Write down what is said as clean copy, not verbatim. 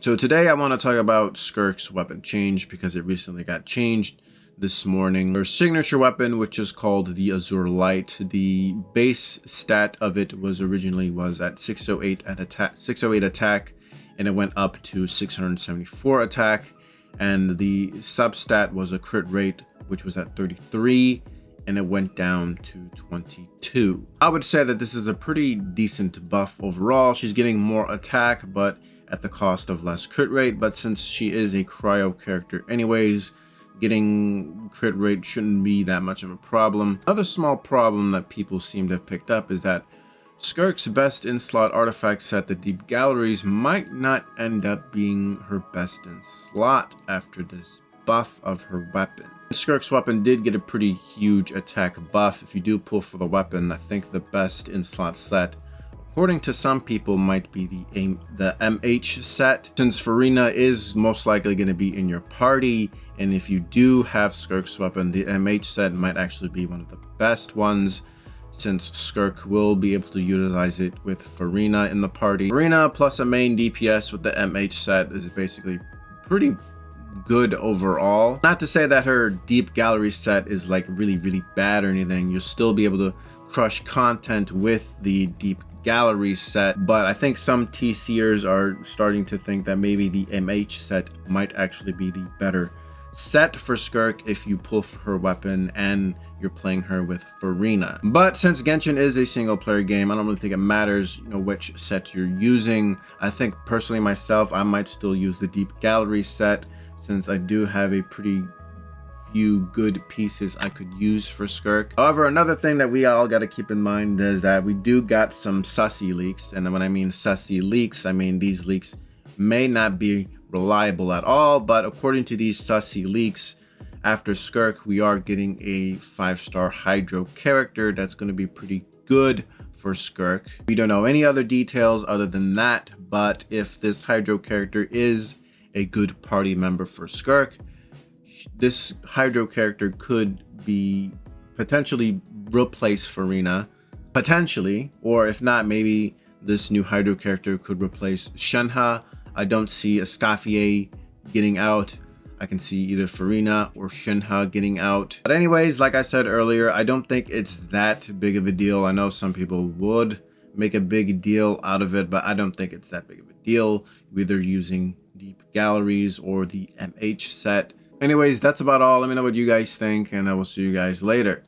So today I want to talk about Skirk's weapon change because it recently got changed this morning. Her signature weapon, which is called the Azure Light, the base stat of it was originally at 608 attack, and it went up to 674 attack, and the substat was a crit rate, which was at 33, and it went down to 22. I would say that this is a pretty decent buff overall. She's getting more attack, but at the cost of less crit rate. But since she is a cryo character anyways, getting crit rate shouldn't be that much of a problem. Another small problem that people seem to have picked up is that Skirk's best in-slot artifact set, the Deep Galleries, might not end up being her best in-slot after this buff of her weapon. Skirk's weapon did get a pretty huge attack buff. If you do pull for the weapon, I think the best in-slot set, according to some people, might be the MH set, since Farina is most likely going to be in your party, and if you do have Skirk's weapon, the MH set might actually be one of the best ones, since Skirk will be able to utilize it with Farina in the party. Farina plus a main DPS with the MH set is basically pretty good overall. Not to say that her Deep Gallery set is like really bad or anything. You'll still be able to crush content with the Deep Gallery set, but I think some TCers are starting to think that maybe the MH set might actually be the better set for Skirk if you pull for her weapon and you're playing her with Farina. But since Genshin is a single player game, I don't really think it matters, which set you're using. I think personally myself, I might still use the Deep Gallery set, since I do have a pretty few good pieces I could use for Skirk. However, another thing that we all got to keep in mind is that we do got some sussy leaks, and when I mean sussy leaks, I mean these leaks may not be reliable at all, but according to these sussy leaks, after Skirk we are getting a 5-star Hydro character that's going to be pretty good for Skirk. We don't know any other details other than that, but if this Hydro character is a good party member for Skirk, this Hydro character could be potentially replace Farina, potentially, or if not, maybe this new Hydro character could replace Shenhe. I don't see Escoffier getting out. I can see either Farina or Shenhe getting out. But anyways, like I said earlier, I don't think it's that big of a deal. I know some people would make a big deal out of it, but I don't think it's that big of a deal. You're either using Deep Galleries or the MH set. Anyways, that's about all. Let me know what you guys think, and I will see you guys later.